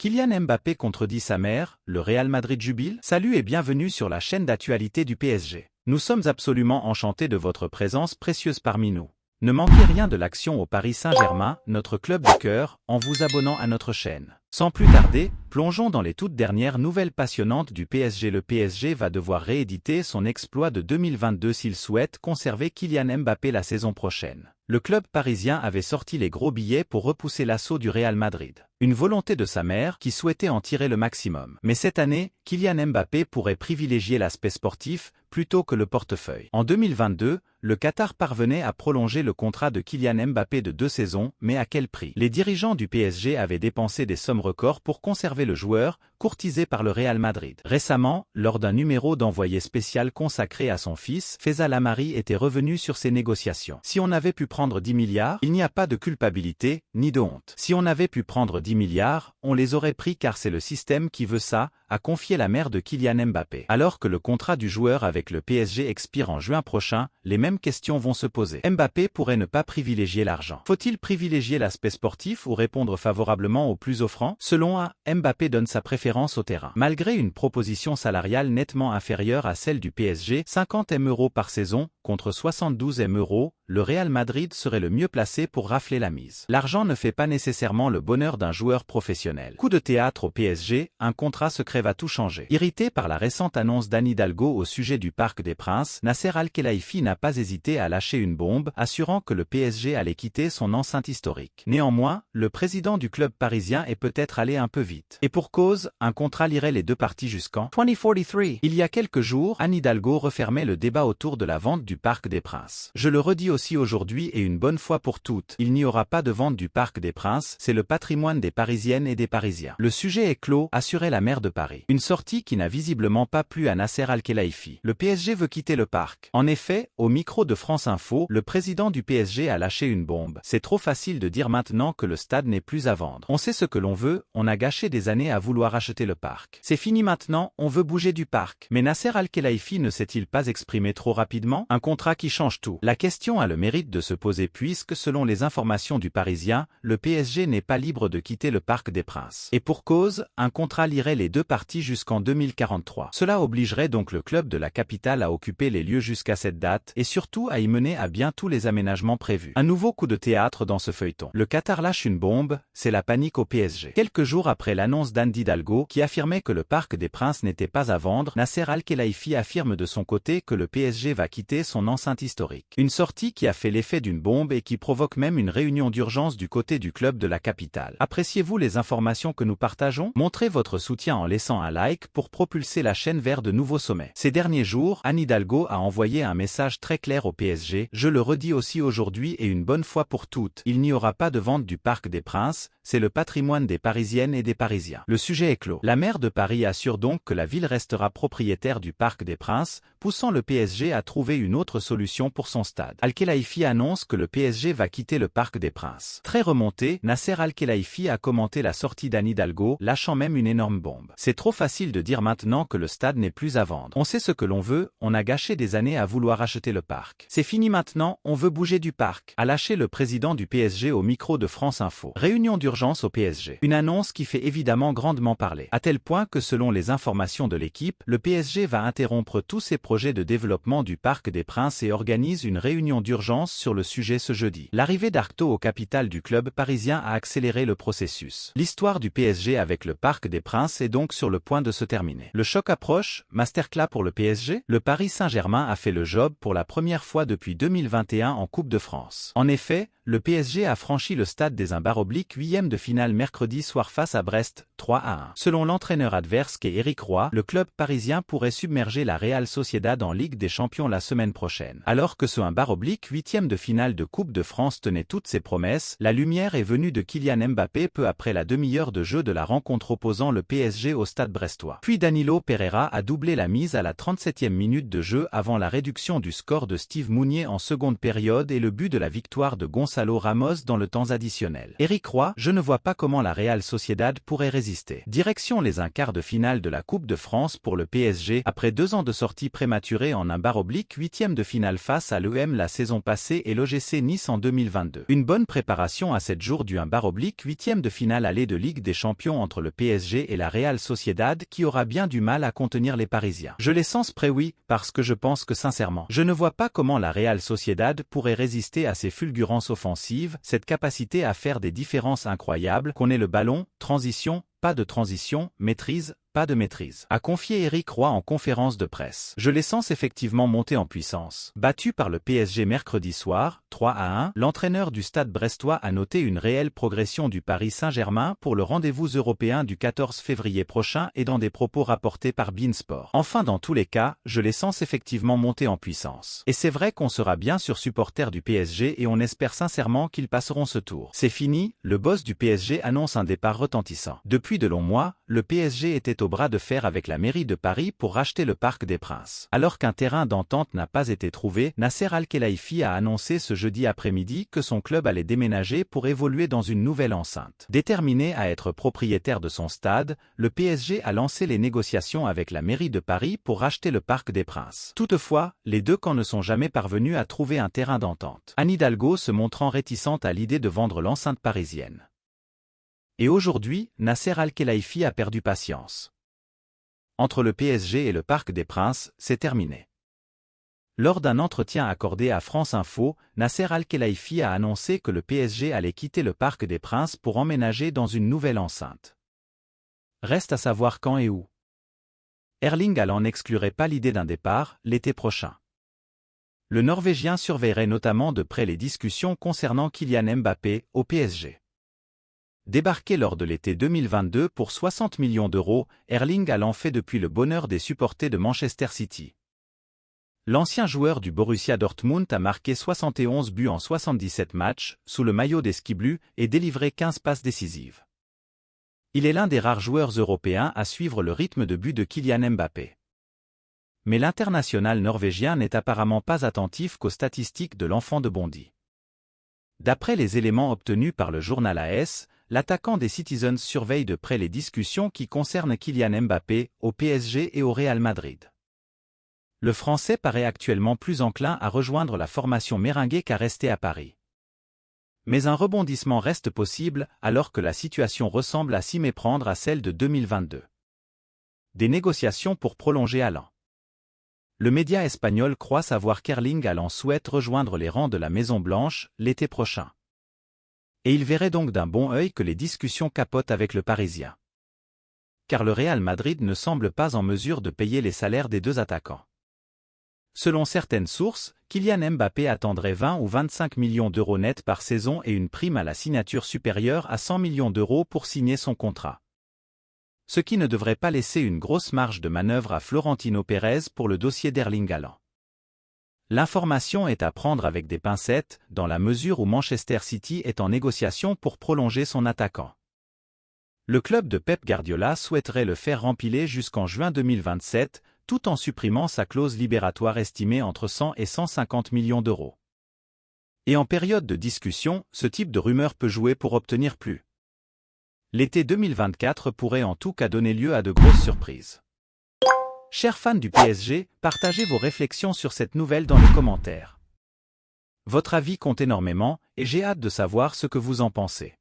Kylian Mbappé contredit sa mère, le Real Madrid jubile? Salut et bienvenue sur la chaîne d'actualité du PSG. Nous sommes absolument enchantés de votre présence précieuse parmi nous. Ne manquez rien de l'action au Paris Saint-Germain, notre club de cœur, en vous abonnant à notre chaîne. Sans plus tarder, plongeons dans les toutes dernières nouvelles passionnantes du PSG. Le PSG va devoir rééditer son exploit de 2022 s'il souhaite conserver Kylian Mbappé la saison prochaine. Le club parisien avait sorti les gros billets pour repousser l'assaut du Real Madrid. Une volonté de sa mère qui souhaitait en tirer le maximum. Mais cette année, Kylian Mbappé pourrait privilégier l'aspect sportif plutôt que le portefeuille. En 2022, le Qatar parvenait à prolonger le contrat de Kylian Mbappé de 2 saisons, mais à quel prix? Les dirigeants du PSG avaient dépensé des sommes records pour conserver le joueur, courtisé par le Real Madrid. Récemment, lors d'un numéro d'envoyé spécial consacré à son fils, Faisal Amari était revenu sur ces négociations. Si on avait pu prendre 10 milliards, il n'y a pas de culpabilité, ni de honte. Si on avait pu prendre 10 milliards, on les aurait pris car c'est le système qui veut ça, a confié la mère de Kylian Mbappé. Alors que le contrat du joueur avec le PSG expire en juin prochain, les mêmes questions vont se poser. Mbappé pourrait ne pas privilégier l'argent. Faut-il privilégier l'aspect sportif ou répondre favorablement aux plus offrants? Selon A, Mbappé donne sa préférence au terrain. Malgré une proposition salariale nettement inférieure à celle du PSG, 50 M € par saison, contre 72 M €, le Real Madrid serait le mieux placé pour rafler la mise. L'argent ne fait pas nécessairement le bonheur d'un joueur professionnel. Coup de théâtre au PSG, un contrat secret va tout changer. Irrité par la récente annonce d'Anne Hidalgo au sujet du Parc des Princes, Nasser Al-Khelaifi n'a pas hésité à lâcher une bombe, assurant que le PSG allait quitter son enceinte historique. Néanmoins, le président du club parisien est peut-être allé un peu vite. Et pour cause, un contrat lierait les deux parties jusqu'en 2043. Il y a quelques jours, Anne Hidalgo refermait le débat autour de la vente du Parc des Princes. Je le redis aussi aujourd'hui et une bonne fois pour toutes, il n'y aura pas de vente du Parc des Princes, c'est le patrimoine des Parisiennes et des Parisiens. Le sujet est clos, assurait la maire de Paris. Une sortie qui n'a visiblement pas plu à Nasser Al-Khelaifi. Le PSG veut quitter le parc. En effet, au micro de France Info, le président du PSG a lâché une bombe. C'est trop facile de dire maintenant que le stade n'est plus à vendre. On sait ce que l'on veut, on a gâché des années à vouloir acheter le parc. C'est fini maintenant, on veut bouger du parc. Mais Nasser Al-Khelaifi ne s'est-il pas exprimé trop rapidement? Un contrat qui change tout. La question a le mérite de se poser puisque, selon les informations du Parisien, le PSG n'est pas libre de quitter le Parc des Princes. Et pour cause, un contrat lierait les deux parties jusqu'en 2043. Cela obligerait donc le club de la capitale à occuper les lieux jusqu'à cette date et surtout à y mener à bien tous les aménagements prévus. Un nouveau coup de théâtre dans ce feuilleton. Le Qatar lâche une bombe, c'est la panique au PSG. Quelques jours après l'annonce d'Anne Hidalgo qui affirmait que le Parc des Princes n'était pas à vendre, Nasser Al-Khelaifi affirme de son côté que le PSG va quitter son enceinte historique. Une sortie qui a fait l'effet d'une bombe et qui provoque même une réunion d'urgence du côté du club de la capitale. Appréciez-vous les informations que nous partageons? Montrez votre soutien en laissant un like pour propulser la chaîne vers de nouveaux sommets. Ces derniers jours, Anne Hidalgo a envoyé un message très clair au PSG, je le redis aussi aujourd'hui et une bonne fois pour toutes, il n'y aura pas de vente du Parc des Princes, c'est le patrimoine des Parisiennes et des Parisiens. Le sujet est clos. La maire de Paris assure donc que la ville restera propriétaire du Parc des Princes, poussant le PSG à trouver une autre solution pour son stade. Al-Khelaifi annonce que le PSG va quitter le Parc des Princes. Très remonté, Nasser Al-Khelaifi a commenté la sortie d'Anne Hidalgo, lâchant même une énorme bombe. C'est trop facile de dire maintenant que le stade n'est plus à vendre. On sait ce que l'on veut, on a gâché des années à vouloir acheter le parc. C'est fini maintenant, on veut bouger du parc, a lâché le président du PSG au micro de France Info. Réunion d'urgence au PSG. Une annonce qui fait évidemment grandement parler. À tel point que selon les informations de l'équipe, le PSG va interrompre tous ses projets de développement du Parc des Princes et organise une réunion d'urgence sur le sujet ce jeudi. L'arrivée d'Arto au capital du club parisien a accéléré le processus. L'histoire du PSG avec le Parc des Princes est donc sur le point de se terminer. Le choc approche, masterclass pour le PSG, le Paris Saint-Germain a fait le job pour la première fois depuis 2021 en Coupe de France. En effet, le PSG a franchi le stade des Imbarobliques 8e de finale mercredi soir face à Brest, 3-1. Selon l'entraîneur adverse qu'est Éric Roy, le club parisien pourrait submerger la Real Sociedad en Ligue des Champions la semaine prochaine. Alors que ce Imbaroblique 8e de finale de Coupe de France tenait toutes ses promesses, la lumière est venue de Kylian Mbappé peu après la demi-heure de jeu de la rencontre opposant le PSG au stade brestois. Puis Danilo Pereira a doublé la mise à la 37e minute de jeu avant la réduction du score de Steve Mounier en seconde période et le but de la victoire de Gonçalo Gonzalo Ramos dans le temps additionnel. Éric Roy, je ne vois pas comment la Real Sociedad pourrait résister. Direction les quarts de finale de la Coupe de France pour le PSG, après 2 ans de sortie prématurée en un / 8e de finale face à l'EM la saison passée et l'OGC Nice en 2022. Une bonne préparation à 7 jours du / 8e de finale aller de Ligue des Champions entre le PSG et la Real Sociedad qui aura bien du mal à contenir les Parisiens. Je les sens prêts, oui, parce que je pense que sincèrement, je ne vois pas comment la Real Sociedad pourrait résister à ces fulgurances offensives, cette capacité à faire des différences incroyables, qu'on ait le ballon, transition, pas de transition, maîtrise, pas de maîtrise, a confié Éric Roy en conférence de presse. Je les sens effectivement monter en puissance. Battu par le PSG mercredi soir, 3-1, l'entraîneur du Stade brestois a noté une réelle progression du Paris Saint-Germain pour le rendez-vous européen du 14 février prochain et dans des propos rapportés par beIN Sport. Enfin, dans tous les cas, je les sens effectivement monter en puissance. Et c'est vrai qu'on sera bien sûr supporter du PSG et on espère sincèrement qu'ils passeront ce tour. C'est fini, le boss du PSG annonce un départ retentissant. Depuis de longs mois, le PSG était au bras de fer avec la mairie de Paris pour racheter le Parc des Princes. Alors qu'un terrain d'entente n'a pas été trouvé, Nasser Al-Khelaifi a annoncé ce jeudi après-midi que son club allait déménager pour évoluer dans une nouvelle enceinte. Déterminé à être propriétaire de son stade, le PSG a lancé les négociations avec la mairie de Paris pour racheter le Parc des Princes. Toutefois, les deux camps ne sont jamais parvenus à trouver un terrain d'entente. Anne Hidalgo se montrant réticente à l'idée de vendre l'enceinte parisienne. Et aujourd'hui, Nasser Al-Khelaifi a perdu patience. Entre le PSG et le Parc des Princes, c'est terminé. Lors d'un entretien accordé à France Info, Nasser Al-Khelaifi a annoncé que le PSG allait quitter le Parc des Princes pour emménager dans une nouvelle enceinte. Reste à savoir quand et où. Erling Haaland n'exclurait pas l'idée d'un départ l'été prochain. Le Norvégien surveillerait notamment de près les discussions concernant Kylian Mbappé au PSG. Débarqué lors de l'été 2022 pour 60 millions d'euros, Erling Haaland fait depuis le bonheur des supporters de Manchester City. L'ancien joueur du Borussia Dortmund a marqué 71 buts en 77 matchs, sous le maillot des Skiblues, et délivré 15 passes décisives. Il est l'un des rares joueurs européens à suivre le rythme de but de Kylian Mbappé. Mais l'international norvégien n'est apparemment pas attentif qu'aux statistiques de l'enfant de Bondy. D'après les éléments obtenus par le journal AS, l'attaquant des Citizens surveille de près les discussions qui concernent Kylian Mbappé, au PSG et au Real Madrid. Le Français paraît actuellement plus enclin à rejoindre la formation méringuée qu'à rester à Paris. Mais un rebondissement reste possible alors que la situation ressemble à s'y méprendre à celle de 2022. Des négociations pour prolonger Haaland. Le média espagnol croit savoir qu'Erling Haaland souhaite rejoindre les rangs de la Maison-Blanche l'été prochain. Et il verrait donc d'un bon œil que les discussions capotent avec le Parisien. Car le Real Madrid ne semble pas en mesure de payer les salaires des deux attaquants. Selon certaines sources, Kylian Mbappé attendrait 20 ou 25 millions d'euros nets par saison et une prime à la signature supérieure à 100 millions d'euros pour signer son contrat. Ce qui ne devrait pas laisser une grosse marge de manœuvre à Florentino Pérez pour le dossier d'Erling Haaland. L'information est à prendre avec des pincettes, dans la mesure où Manchester City est en négociation pour prolonger son attaquant. Le club de Pep Guardiola souhaiterait le faire rempiler jusqu'en juin 2027, tout en supprimant sa clause libératoire estimée entre 100 et 150 millions d'euros. Et en période de discussion, ce type de rumeur peut jouer pour obtenir plus. L'été 2024 pourrait en tout cas donner lieu à de grosses surprises. Chers fans du PSG, partagez vos réflexions sur cette nouvelle dans les commentaires. Votre avis compte énormément, et j'ai hâte de savoir ce que vous en pensez.